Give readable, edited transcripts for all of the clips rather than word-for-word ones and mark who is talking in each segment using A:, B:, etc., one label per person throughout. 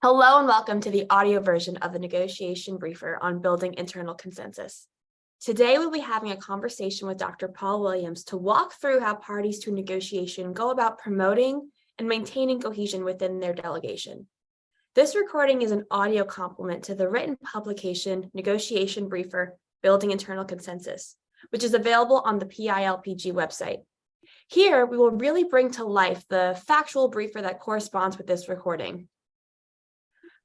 A: Hello and welcome to the audio version of the negotiation briefer on building internal consensus. Today, we'll be having a conversation with Dr. Paul Williams to walk through how parties to a negotiation go about promoting and maintaining cohesion within their delegation. This recording is an audio complement to the written publication Negotiation Briefer, Building Internal Consensus, which is available on the PILPG website. Here, we will really bring to life the factual briefer that corresponds with this recording.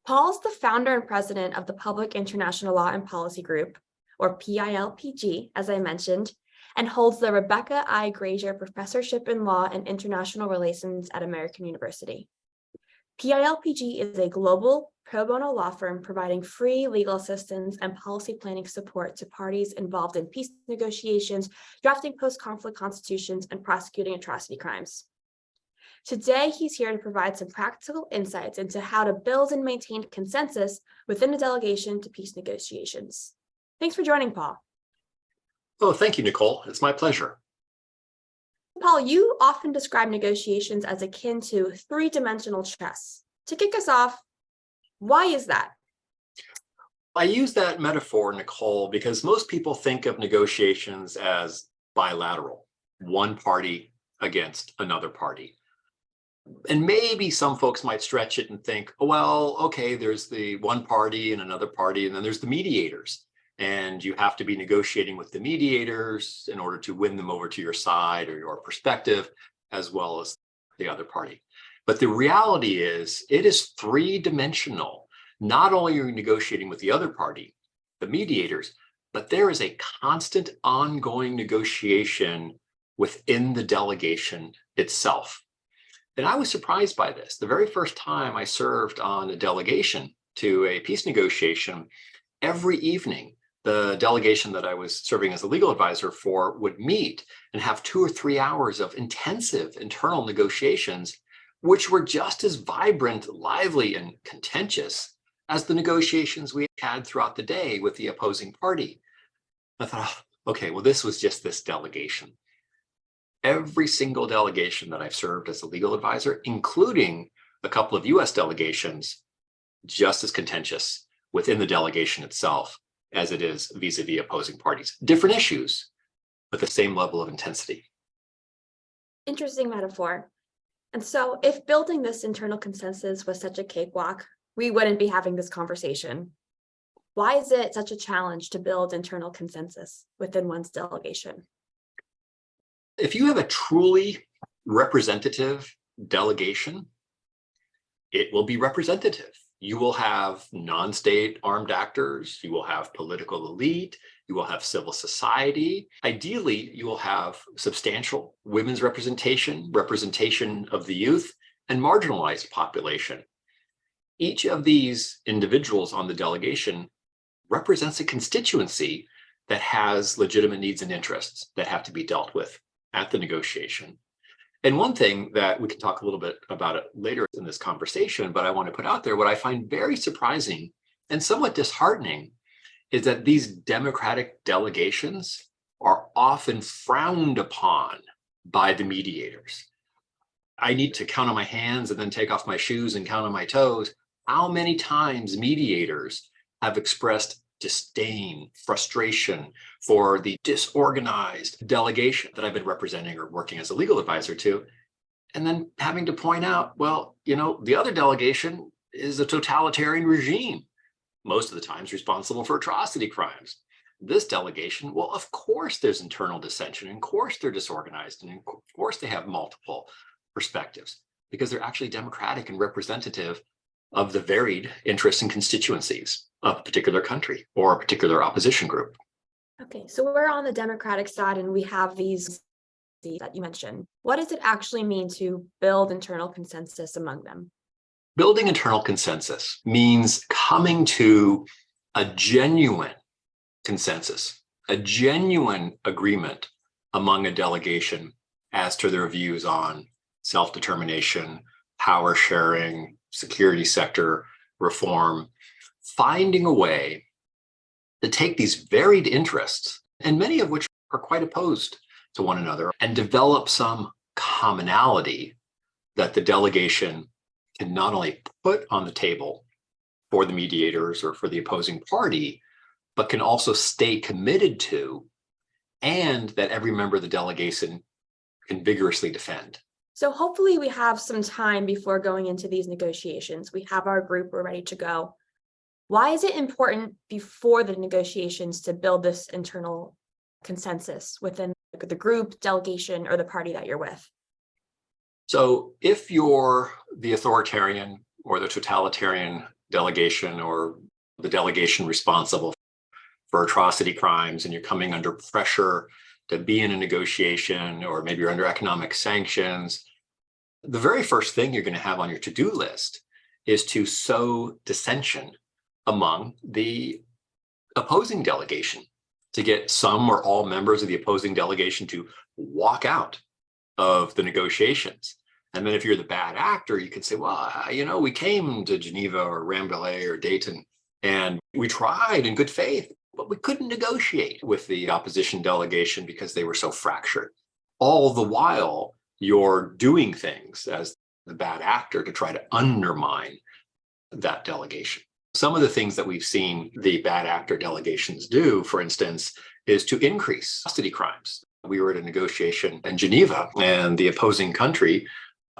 A: Paul's the founder and president of the Public International Law and Policy Group, or PILPG, as I mentioned, and holds the Rebecca I. Grazier Professorship in Law and International Relations at American University. PILPG is a global pro bono law firm providing free legal assistance and policy planning support to parties involved in peace negotiations, drafting post-conflict constitutions, and prosecuting atrocity crimes. Today, he's here to provide some practical insights into how to build and maintain consensus within a delegation to peace negotiations. Thanks for joining, Paul.
B: Oh, thank you, Nicole. It's my pleasure.
A: Paul, you often describe negotiations as akin to three-dimensional chess. To kick us off, why is that?
B: I use that metaphor, Nicole, because most people think of negotiations as bilateral, one party against another party. And maybe some folks might stretch it and think, oh, well, okay, there's the one party and another party, and then there's the mediators. And you have to be negotiating with the mediators in order to win them over to your side or your perspective, as well as the other party. But the reality is, it is three-dimensional. Not only are you negotiating with the other party, the mediators, but there is a constant ongoing negotiation within the delegation itself. And I was surprised by this. The very first time I served on a delegation to a peace negotiation, every evening, the delegation that I was serving as a legal advisor for would meet and have 2 or 3 hours of intensive internal negotiations, which were just as vibrant, lively, and contentious as the negotiations we had throughout the day with the opposing party. I thought, oh, okay, well, this was just this delegation. Every single delegation that I've served as a legal advisor, including a couple of US delegations, just as contentious within the delegation itself as it is vis-a-vis opposing parties. Different issues, but the same level of intensity.
A: Interesting metaphor. And so if building this internal consensus was such a cakewalk, we wouldn't be having this conversation. Why is it such a challenge to build internal consensus within one's delegation?
B: If you have a truly representative delegation, it will be representative. You will have non-state armed actors, you will have political elite, you will have civil society. Ideally, you will have substantial women's representation, representation of the youth, and marginalized population. Each of these individuals on the delegation represents a constituency that has legitimate needs and interests that have to be dealt with at the negotiation. And one thing that we can talk a little bit about it later in this conversation, but I want to put out there, what I find very surprising and somewhat disheartening is that these democratic delegations are often frowned upon by the mediators. I need to count on my hands and then take off my shoes and count on my toes how many times mediators have expressed disdain, frustration for the disorganized delegation that I've been representing or working as a legal advisor to, and then having to point out, well, you know, the other delegation is a totalitarian regime, most of the times responsible for atrocity crimes. This delegation, well, of course there's internal dissension, and of course they're disorganized, and of course they have multiple perspectives, because they're actually democratic and representative of the varied interests and constituencies of a particular country or a particular opposition group.
A: Okay, so we're on the Democratic side and we have these that you mentioned. What does it actually mean to build internal consensus among them?
B: Building internal consensus means coming to a genuine consensus, a genuine agreement among a delegation as to their views on self-determination, power sharing, security sector reform, finding a way to take these varied interests, and many of which are quite opposed to one another, and develop some commonality that the delegation can not only put on the table for the mediators or for the opposing party, but can also stay committed to, and that every member of the delegation can vigorously defend.
A: So hopefully we have some time before going into these negotiations. We have our group, we're ready to go. Why is it important before the negotiations to build this internal consensus within the group, delegation, or the party that you're with?
B: So if you're the authoritarian or the totalitarian delegation, or the delegation responsible for atrocity crimes, and you're coming under pressure to be in a negotiation, or maybe you're under economic sanctions, the very first thing you're going to have on your to-do list is to sow dissension among the opposing delegation, to get some or all members of the opposing delegation to walk out of the negotiations. And then if you're the bad actor, you can say, well, we came to Geneva or Rambouillet or Dayton, and we tried in good faith, but we couldn't negotiate with the opposition delegation because they were so fractured. All the while, you're doing things as the bad actor to try to undermine that delegation. Some of the things that we've seen the bad actor delegations do, for instance, is to increase atrocity crimes. We were at a negotiation in Geneva, and the opposing country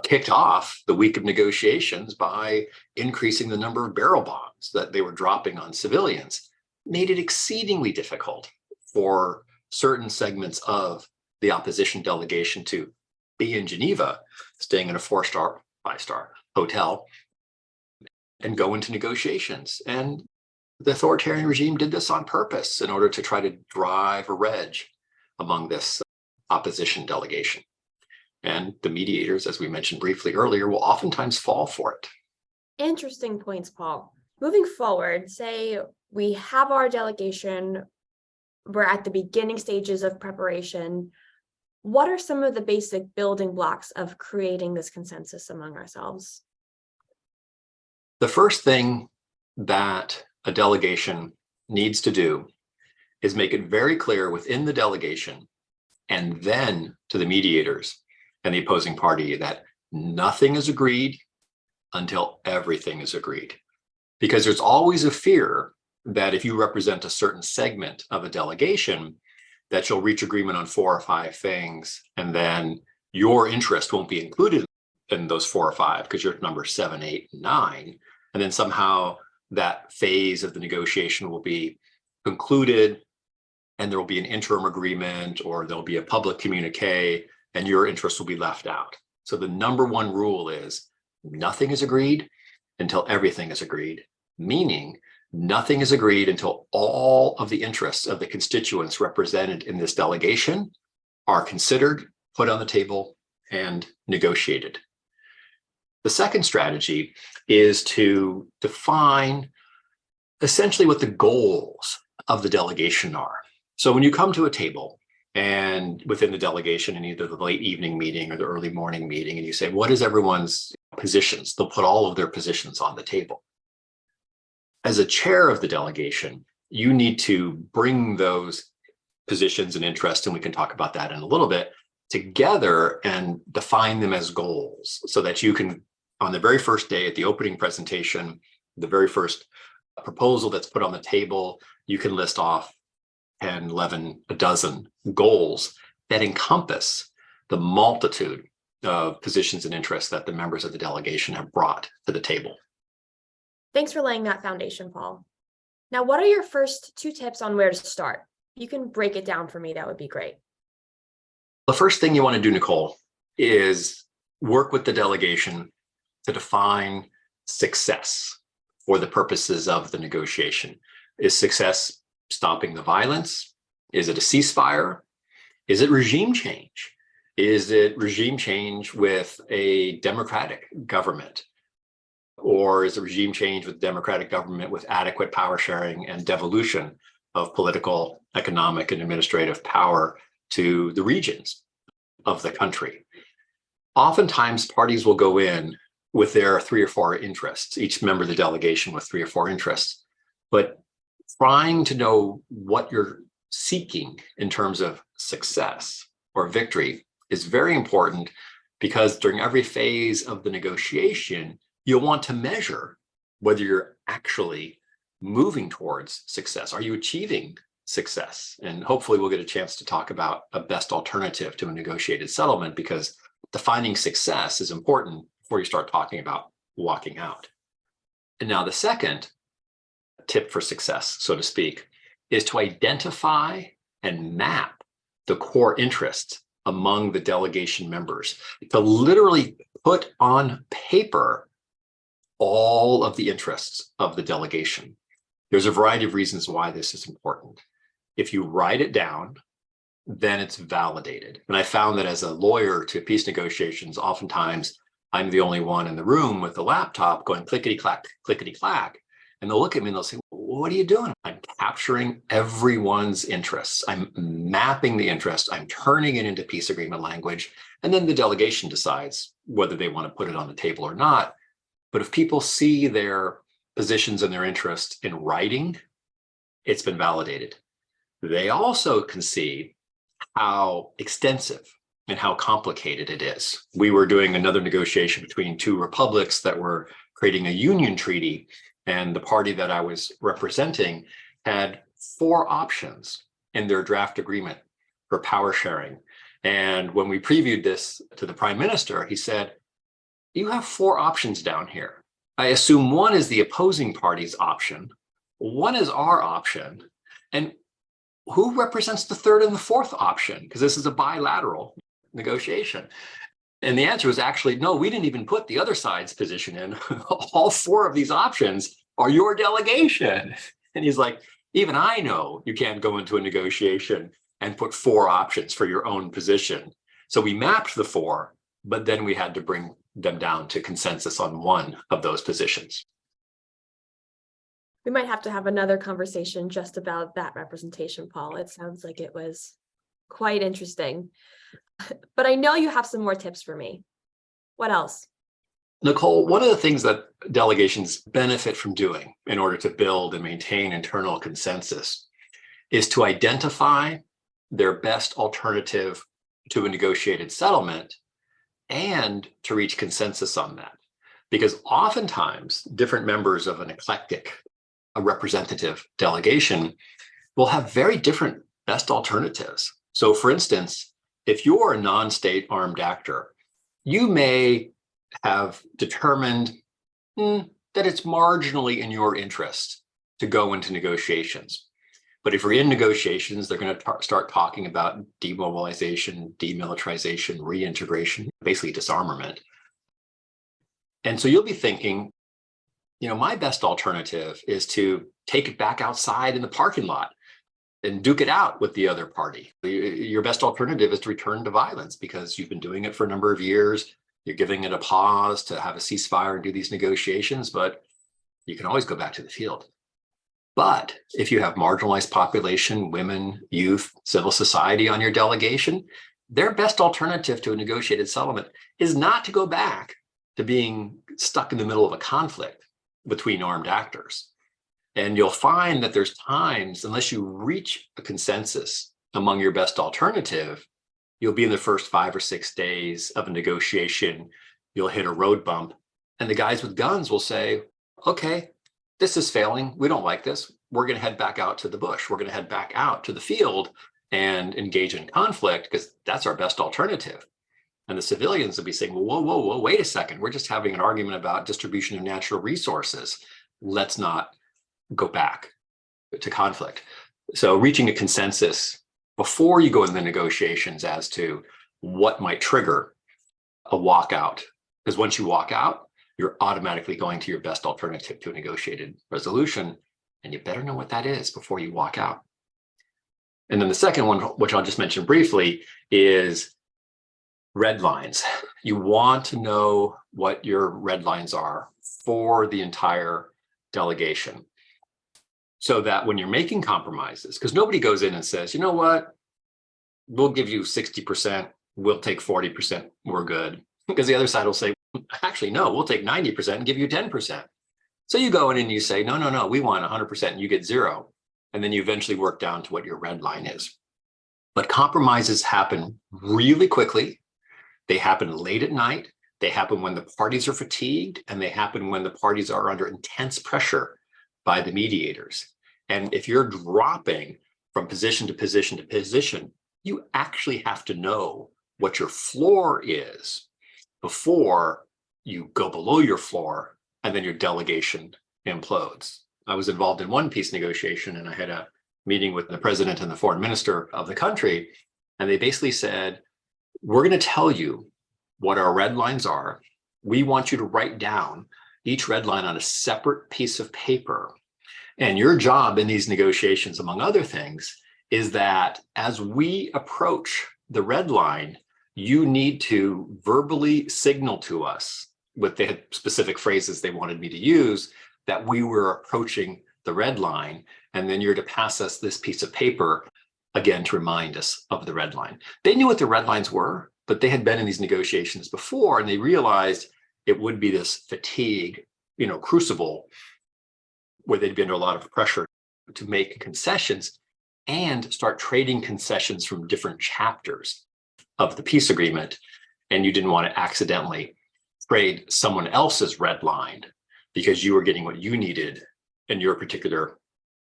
B: kicked off the week of negotiations by increasing the number of barrel bombs that they were dropping on civilians. Made it exceedingly difficult for certain segments of the opposition delegation to be in Geneva, staying in a 4-star, 5-star hotel, and go into negotiations. And the authoritarian regime did this on purpose in order to try to drive a wedge among this opposition delegation. And the mediators, as we mentioned briefly earlier, will oftentimes fall for it.
A: Interesting points, Paul. Moving forward, say we have our delegation, we're at the beginning stages of preparation. What are some of the basic building blocks of creating this consensus among ourselves?
B: The first thing that a delegation needs to do is make it very clear within the delegation and then to the mediators and the opposing party that nothing is agreed until everything is agreed. Because there's always a fear that if you represent a certain segment of a delegation, that you'll reach agreement on 4 or 5 things, and then your interest won't be included in those 4 or 5 because you're at number 7, 8, 9. And then somehow that phase of the negotiation will be concluded, and there will be an interim agreement, or there'll be a public communique, and your interest will be left out. So the number one rule is nothing is agreed until everything is agreed, meaning nothing is agreed until all of the interests of the constituents represented in this delegation are considered, put on the table, and negotiated. The second strategy is to define essentially what the goals of the delegation are. So when you come to a table, and within the delegation in either the late evening meeting or the early morning meeting, and you say, what is everyone's positions? They'll put all of their positions on the table. As a chair of the delegation, you need to bring those positions and interests, and we can talk about that in a little bit, together and define them as goals so that you can, on the very first day at the opening presentation, the very first proposal that's put on the table, you can list off 10, 11, a dozen goals that encompass the multitude of positions and interests that the members of the delegation have brought to the table.
A: Thanks for laying that foundation, Paul. Now, what are your first 2 tips on where to start? You can break it down for me, that would be great.
B: The first thing you want to do, Nicole, is work with the delegation to define success for the purposes of the negotiation. Is success stopping the violence? Is it a ceasefire? Is it regime change? Is it regime change with a democratic government? Or is it regime change with democratic government with adequate power sharing and devolution of political, economic, and administrative power to the regions of the country? Oftentimes, parties will go in with their 3 or 4 interests, each member of the delegation with 3 or 4 interests. But trying to know what you're seeking in terms of success or victory is very important, because during every phase of the negotiation, you'll want to measure whether you're actually moving towards success. Are you achieving success? And hopefully we'll get a chance to talk about a best alternative to a negotiated settlement, because defining success is important before you start talking about walking out. And now the second tip for success, so to speak, is to identify and map the core interests among the delegation members, to literally put on paper all of the interests of the delegation. There's a variety of reasons why this is important. If you write it down, then it's validated. And I found that as a lawyer to peace negotiations, oftentimes I'm the only one in the room with the laptop going clickety-clack, clickety-clack. And they'll look at me and they'll say, what are you doing? I'm capturing everyone's interests. I'm mapping the interest. I'm turning it into peace agreement language. And then the delegation decides whether they want to put it on the table or not. But if people see their positions and their interests in writing, it's been validated. They also can see how extensive and how complicated it is. We were doing another negotiation between two republics that were creating a union treaty, and the party that I was representing had 4 options in their draft agreement for power sharing. And when we previewed this to the Prime Minister, he said, you have 4 options down here. I assume one is the opposing party's option, one is our option, and who represents the 3rd and the 4th option? Because this is a bilateral negotiation. And the answer was actually, no, we didn't even put the other side's position in. All 4 of these options are your delegation. And he's like, even I know you can't go into a negotiation and put 4 options for your own position. So we mapped the 4, but then we had to bring them down to consensus on one of those positions.
A: We might have to have another conversation just about that representation, Paul. It sounds like it was quite interesting. But I know you have some more tips for me. What else?
B: Nicole, one of the things that delegations benefit from doing in order to build and maintain internal consensus is to identify their best alternative to a negotiated settlement and to reach consensus on that. Because oftentimes different members of an eclectic, a representative delegation will have very different best alternatives. So for instance, if you're a non-state armed actor, you may have determined that it's marginally in your interest to go into negotiations. But if you're in negotiations, they're going to start talking about demobilization, demilitarization, reintegration, basically disarmament. And so you'll be thinking, my best alternative is to take it back outside in the parking lot and duke it out with the other party. Your best alternative is to return to violence because you've been doing it for a number of years. You're giving it a pause to have a ceasefire and do these negotiations, but you can always go back to the field. But if you have marginalized population, women, youth, civil society on your delegation, their best alternative to a negotiated settlement is not to go back to being stuck in the middle of a conflict between armed actors. And you'll find that there's times, unless you reach a consensus among your best alternative, you'll be in the first 5 or 6 days of a negotiation, you'll hit a road bump, and the guys with guns will say, okay, this is failing. We don't like this. We're going to head back out to the bush. We're going to head back out to the field and engage in conflict because that's our best alternative. And the civilians will be saying, well, whoa, wait a second. We're just having an argument about distribution of natural resources. Let's not go back to conflict. So reaching a consensus before you go into the negotiations as to what might trigger a walkout, because once you walk out, you're automatically going to your best alternative to a negotiated resolution, and you better know what that is before you walk out. And then the second one, which I'll just mention briefly, is red lines. You want to know what your red lines are for the entire delegation, so that when you're making compromises, because nobody goes in and says, you know what, we'll give you 60%, we'll take 40%, we're good. Because the other side will say, actually, no, we'll take 90% and give you 10%. So you go in and you say, no, we want 100% and you get 0. And then you eventually work down to what your red line is. But compromises happen really quickly. They happen late at night. They happen when the parties are fatigued, and they happen when the parties are under intense pressure by the mediators. And if you're dropping from position to position to position, you actually have to know what your floor is before you go below your floor and then your delegation implodes. I was involved in one peace negotiation, and I had a meeting with the president and the foreign minister of the country, and they basically said, we're going to tell you what our red lines are. We want you to write down each red line on a separate piece of paper. And your job in these negotiations, among other things, is that as we approach the red line, you need to verbally signal to us, with the specific phrases they wanted me to use, that we were approaching the red line. And then you're to pass us this piece of paper, again, to remind us of the red line. They knew what the red lines were, but they had been in these negotiations before, and they realized it would be this fatigue, crucible, where they'd be under a lot of pressure to make concessions and start trading concessions from different chapters of the peace agreement. And you didn't want to accidentally trade someone else's red line because you were getting what you needed in your particular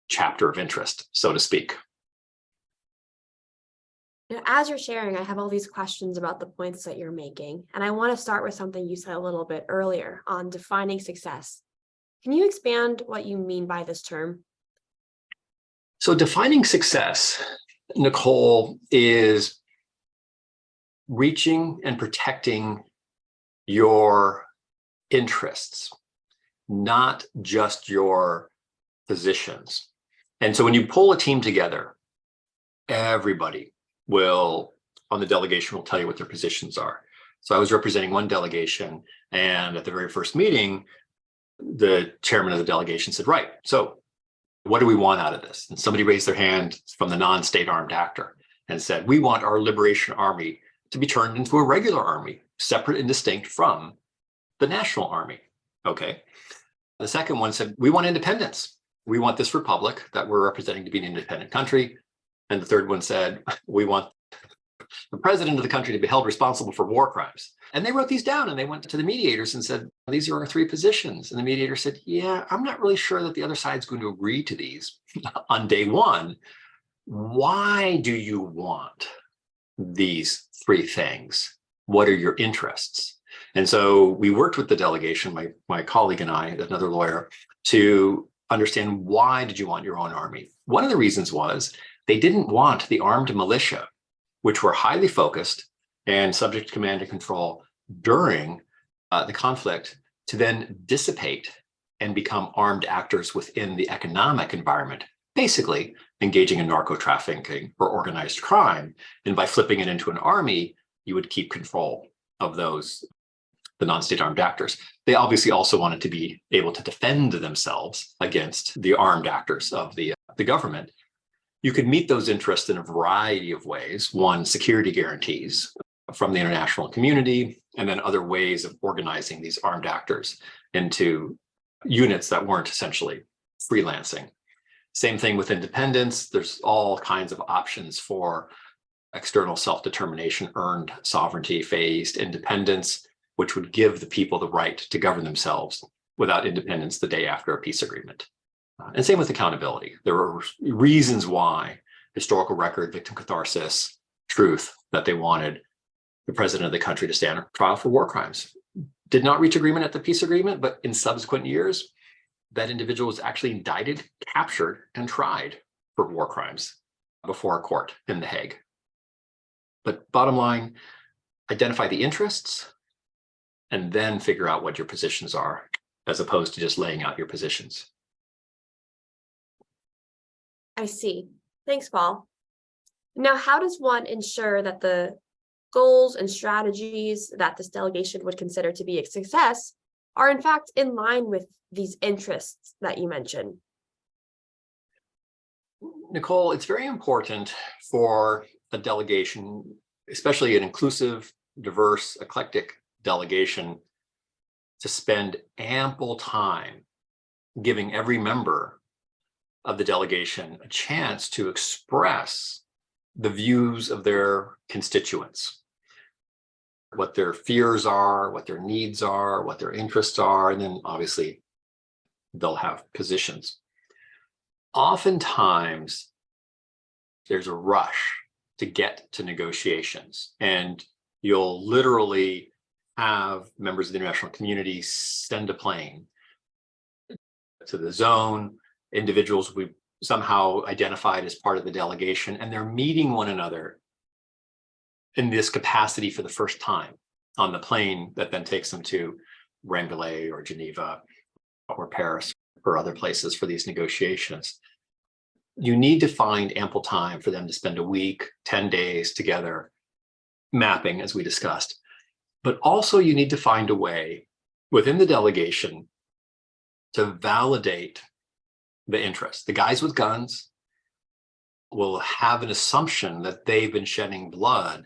B: chapter of interest, so to speak.
A: Now, as you're sharing, I have all these questions about the points that you're making, and I want to start with something you said a little bit earlier on defining success. Can you expand what you mean by this term?
B: So defining success, Nicole, is reaching and protecting your interests, not just your positions. And so when you pull a team together, everybody on the delegation will tell you what their positions are. So I was representing one delegation, and at the very first meeting, the chairman of the delegation said, right, so what do we want out of this? And somebody raised their hand from the non-state armed actor and said, we want our Liberation Army to be turned into a regular army, separate and distinct from the National Army. Okay. The second one said, we want independence. We want this republic that we're representing to be an independent country. And the third one said, we want the president of the country to be held responsible for war crimes. And they wrote these down, and they went to the mediators and said, these are our three positions. And the mediator said, yeah, I'm not really sure that the other side's going to agree to these on day one. Why do you want these three things? What are your interests? And so we worked with the delegation, my colleague and I, another lawyer, to understand, why did you want your own army? One of the reasons was they didn't want the armed militia, which were highly focused and subject to command and control during the conflict, to then dissipate and become armed actors within the economic environment, basically engaging in narco trafficking or organized crime. And by flipping it into an army, you would keep control of those, the non-state armed actors. They obviously also wanted to be able to defend themselves against the armed actors of the government. You could meet those interests in a variety of ways. One, security guarantees from the international community, and then other ways of organizing these armed actors into units that weren't essentially freelancing. Same thing with independence. There's all kinds of options for external self-determination, earned sovereignty, phased independence, which would give the people the right to govern themselves without independence the day after a peace agreement. And same with accountability. There were reasons why: historical record, victim catharsis, truth, that they wanted the president of the country to stand trial for war crimes. Did not reach agreement at the peace agreement, but in subsequent years, that individual was actually indicted, captured, and tried for war crimes before a court in The Hague. But bottom line, identify the interests and then figure out what your positions are, as opposed to just laying out your positions.
A: I see. Thanks, Paul. Now, how does one ensure that the goals and strategies that this delegation would consider to be a success are in fact in line with these interests that you mentioned?
B: Nicole, it's very important for a delegation, especially an inclusive, diverse, eclectic delegation, to spend ample time giving every member of the delegation a chance to express the views of their constituents. what their fears are, what their needs are, what their interests are, and then obviously they'll have positions. Oftentimes, there's a rush to get to negotiations, and you'll literally have members of the international community send a plane to the zone, individuals we somehow identified as part of the delegation, and they're meeting one another in this capacity for the first time on the plane that then takes them to Rambouillet or Geneva or Paris or other places for these negotiations. You need to find ample time for them to spend a week, 10 days together, mapping, as we discussed. But also you need to find a way within the delegation to validate the interest. The guys with guns will have an assumption that they've been shedding blood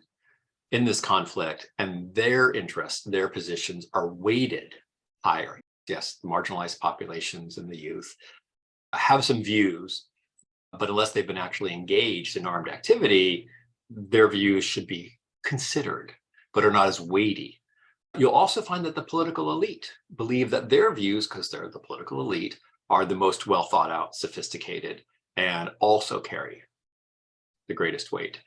B: in this conflict, and their interests, their positions are weighted higher. Yes, the marginalized populations and the youth have some views, but unless they've been actually engaged in armed activity, their views should be considered, but are not as weighty. You'll also find that the political elite believe that their views, because they're the political elite, are the most well thought out, sophisticated, and also carry the greatest weight.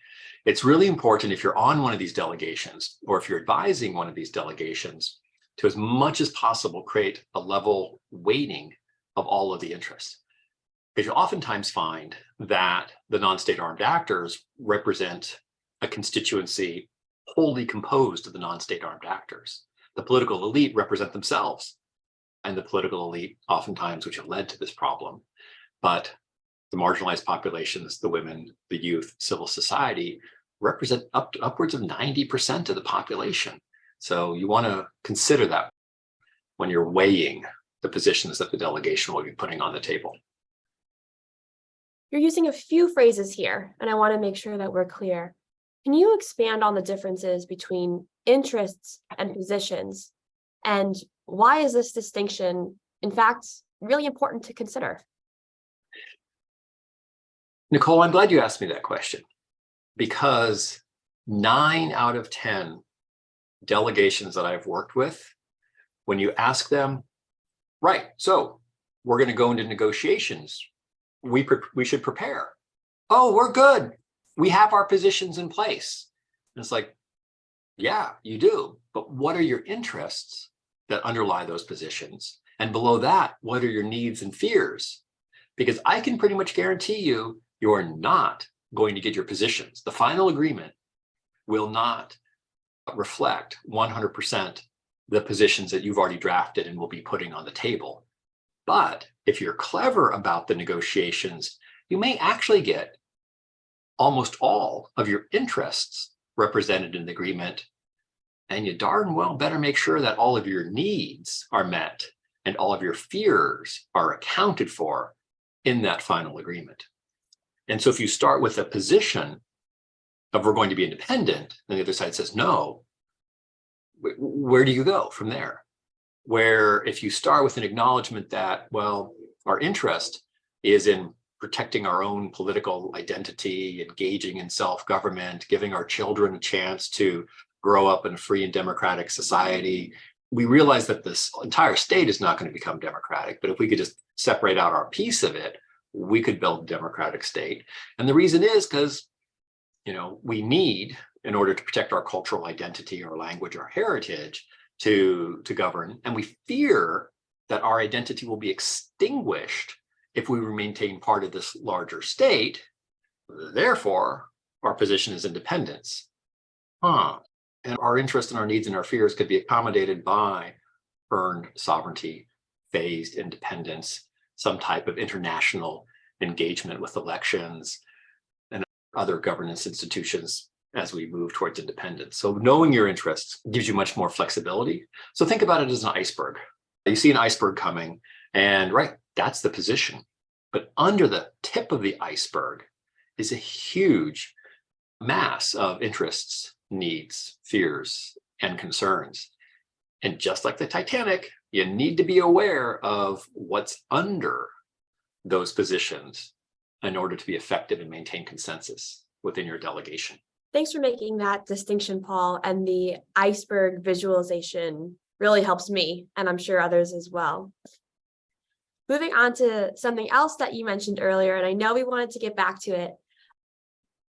B: It's really important if you're on one of these delegations, or if you're advising one of these delegations, to as much as possible create a level weighting of all of the interests. Because you oftentimes find that the non-state armed actors represent a constituency wholly composed of the non-state armed actors. The political elite represent themselves, and the political elite oftentimes, which have led to this problem. But the marginalized populations, the women, the youth, civil society represent upwards of 90% of the population. So you want to consider that when you're weighing the positions that the delegation will be putting on the table.
A: You're using a few phrases here, and I want to make sure that we're clear. Can you expand on the differences between interests and positions? And why is this distinction, in fact, really important to consider?
B: Nicole, I'm glad you asked me that question, because 9 out of 10 delegations that I've worked with, when you ask them, right, so we're going to go into negotiations, we should prepare. Oh, we're good. We have our positions in place. And it's like, yeah, you do. But what are your interests that underlie those positions? And below that, what are your needs and fears? Because I can pretty much guarantee you, you're not going to get your positions. The final agreement will not reflect 100% the positions that you've already drafted and will be putting on the table. But if you're clever about the negotiations, you may actually get almost all of your interests represented in the agreement. And you darn well better make sure that all of your needs are met and all of your fears are accounted for in that final agreement. And so if you start with a position of we're going to be independent, and the other side says no, where do you go from there? Where if you start with an acknowledgement that, well, our interest is in protecting our own political identity, engaging in self-government, giving our children a chance to grow up in a free and democratic society. We realize that this entire state is not going to become democratic, but if we could just separate out our piece of it, we could build a democratic state. And the reason is because, we need, in order to protect our cultural identity, our language, our heritage, to govern. And we fear that our identity will be extinguished if we maintain part of this larger state. Therefore, our position is independence. And our interests and our needs and our fears could be accommodated by earned sovereignty, phased independence, some type of international engagement with elections and other governance institutions as we move towards independence. So knowing your interests gives you much more flexibility. So think about it as an iceberg. You see an iceberg coming, and right, that's the position. But under the tip of the iceberg is a huge mass of interests, needs, fears, and concerns. And just like the Titanic, you need to be aware of what's under those positions in order to be effective and maintain consensus within your delegation.
A: Thanks for making that distinction, Paul, and the iceberg visualization really helps me, and I'm sure others as well. Moving on to something else that you mentioned earlier, and I know we wanted to get back to it,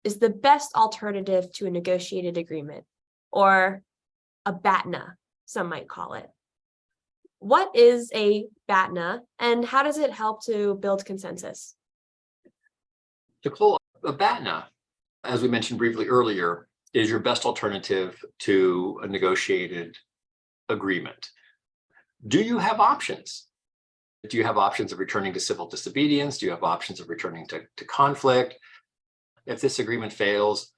A: is the best alternative to a negotiated agreement, or a BATNA, some might call it. What is a BATNA, and how does it help to build consensus?
B: Nicole, a BATNA, as we mentioned briefly earlier, is your best alternative to a negotiated agreement. Do you have options? Do you have options of returning to civil disobedience? Do you have options of returning to conflict? If this agreement fails,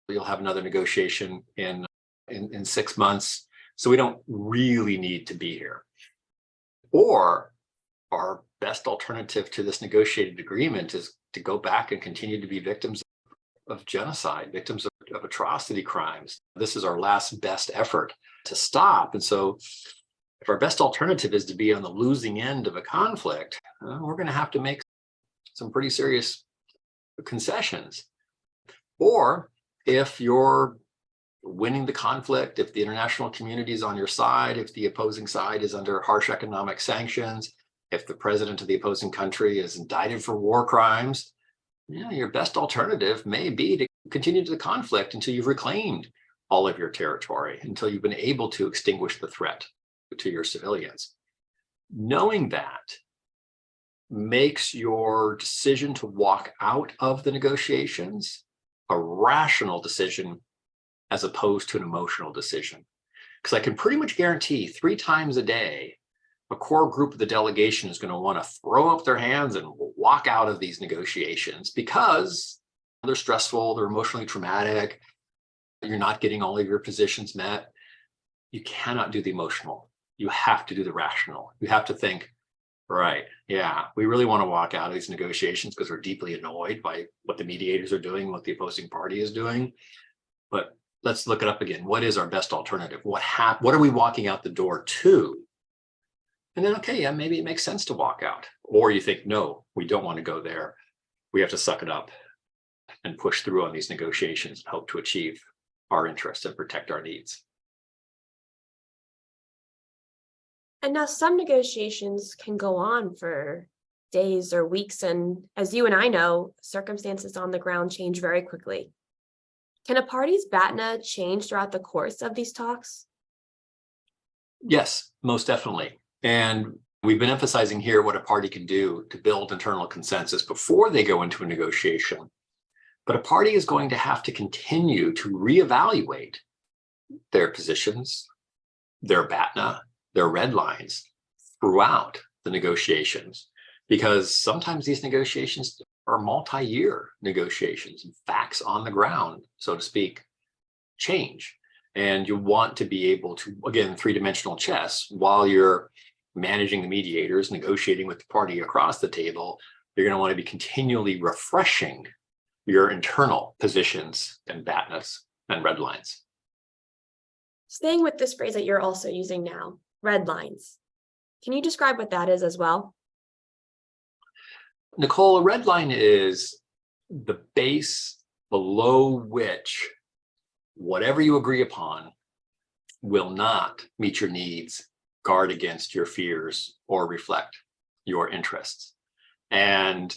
B: you'll have another negotiation in 6 months. So we don't really need to be here. Or our best alternative to this negotiated agreement is to go back and continue to be victims of genocide, victims of atrocity crimes. This is our last best effort to stop. And so if our best alternative is to be on the losing end of a conflict, we're going to have to make some pretty serious concessions. Or if you're winning the conflict, if the international community is on your side, if the opposing side is under harsh economic sanctions, if the president of the opposing country is indicted for war crimes, your best alternative may be to continue the conflict until you've reclaimed all of your territory, until you've been able to extinguish the threat to your civilians. Knowing that makes your decision to walk out of the negotiations a rational decision as opposed to an emotional decision. Because I can pretty much guarantee 3 times a day, a core group of the delegation is going to want to throw up their hands and walk out of these negotiations because they're stressful, they're emotionally traumatic, you're not getting all of your positions met. You cannot do the emotional. You have to do the rational. You have to think, right, yeah, we really want to walk out of these negotiations because we're deeply annoyed by what the mediators are doing, what the opposing party is doing. But let's look it up again. What is our best alternative? What are we walking out the door to? And then, okay, yeah, maybe it makes sense to walk out. Or you think, no, we don't want to go there. We have to suck it up and push through on these negotiations and hope to achieve our interests and protect our needs.
A: And now some negotiations can go on for days or weeks, and as you and I know, circumstances on the ground change very quickly. Can a party's BATNA change throughout the course of these talks?
B: Yes, most definitely. And we've been emphasizing here what a party can do to build internal consensus before they go into a negotiation. But a party is going to have to continue to reevaluate their positions, their BATNA, their red lines throughout the negotiations, because sometimes these negotiations are multi-year negotiations. Facts on the ground, so to speak, change. And you want to be able to, again, 3-dimensional chess, while you're managing the mediators, negotiating with the party across the table, you're going to want to be continually refreshing your internal positions and BATNAs and red lines.
A: Staying with this phrase that you're also using now, red lines. Can you describe what that is as well?
B: Nicole, a red line is the base below which whatever you agree upon will not meet your needs, guard against your fears, or reflect your interests. And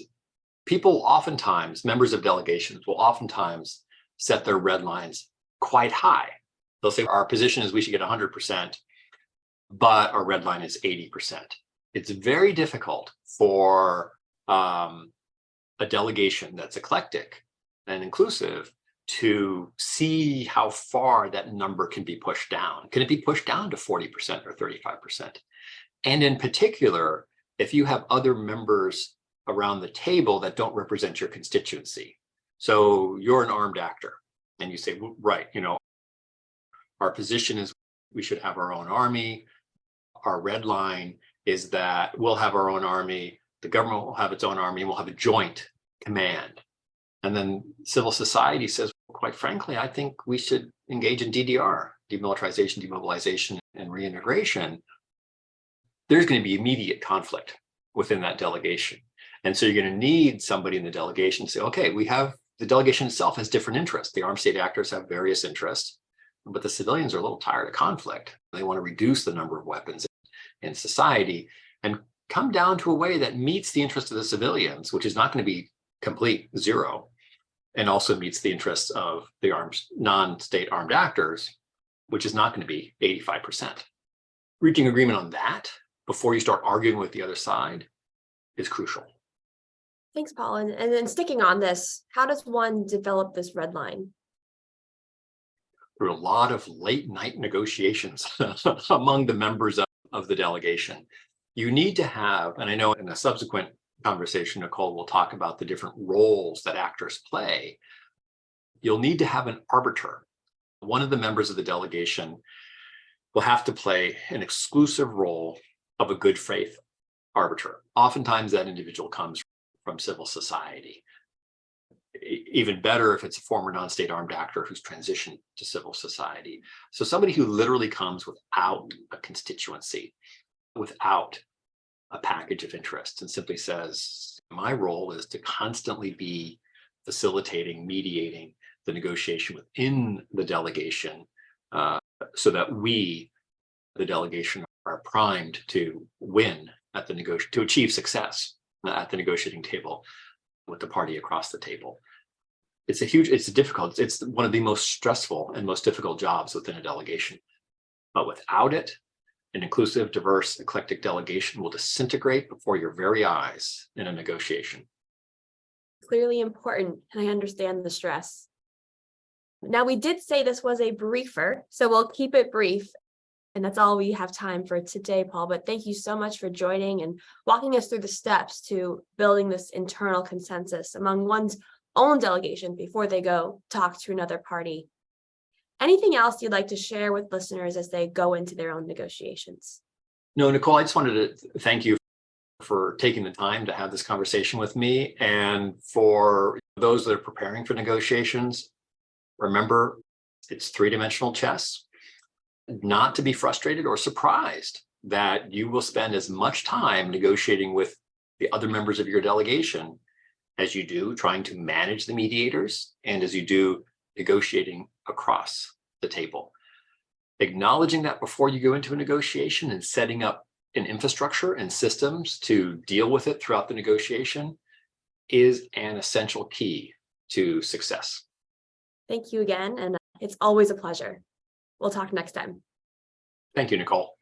B: people oftentimes, members of delegations will oftentimes set their red lines quite high. They'll say our position is we should get 100%, but our red line is 80%. It's very difficult for a delegation that's eclectic and inclusive to see how far that number can be pushed down. Can it be pushed down to 40% or 35%? And in particular, if you have other members around the table that don't represent your constituency. So you're an armed actor and you say, right, our position is we should have our own army. Our red line is that we'll have our own army, the government will have its own army, and we'll have a joint command. And then civil society says, quite frankly, I think we should engage in DDR, demilitarization, demobilization, and reintegration. There's going to be immediate conflict within that delegation. And so you're going to need somebody in the delegation to say, okay, we have The delegation itself has different interests. The armed state actors have various interests, but the civilians are a little tired of conflict. They want to reduce the number of weapons in society and come down to a way that meets the interests of the civilians, which is not going to be complete zero, and also meets the interests of the non-state armed actors, which is not going to be 85%. Reaching agreement on that before you start arguing with the other side is crucial.
A: Thanks, Paul. And then sticking on this, how does one develop this red line?
B: Through a lot of late night negotiations among the members of the delegation. You need to have, and I know in a subsequent conversation, Nicole will talk about the different roles that actors play. You'll need to have an arbiter. One of the members of the delegation will have to play an exclusive role of a good faith arbiter. Oftentimes that individual comes from civil society. Even better if it's a former non-state armed actor who's transitioned to civil society. So somebody who literally comes without a constituency, without a package of interests, and simply says, my role is to constantly be facilitating, mediating the negotiation within the delegation, so that we, the delegation, are primed to win at the to achieve success at the negotiating table with the party across the table. It's difficult. It's one of the most stressful and most difficult jobs within a delegation. But without it, an inclusive, diverse, eclectic delegation will disintegrate before your very eyes in a negotiation.
A: Clearly important, and I understand the stress. Now, we did say this was a briefer, so we'll keep it brief. And that's all we have time for today, Paul. But thank you so much for joining and walking us through the steps to building this internal consensus among one's own delegation before they go talk to another party. Anything else you'd like to share with listeners as they go into their own negotiations?
B: No, Nicole, I just wanted to thank you for taking the time to have this conversation with me. And for those that are preparing for negotiations, remember, it's three-dimensional chess. Not to be frustrated or surprised that you will spend as much time negotiating with the other members of your delegation as you do trying to manage the mediators and as you do negotiating across the table. Acknowledging that before you go into a negotiation and setting up an infrastructure and systems to deal with it throughout the negotiation is an essential key to success.
A: Thank you again, and it's always a pleasure. We'll talk next time.
B: Thank you, Nicole.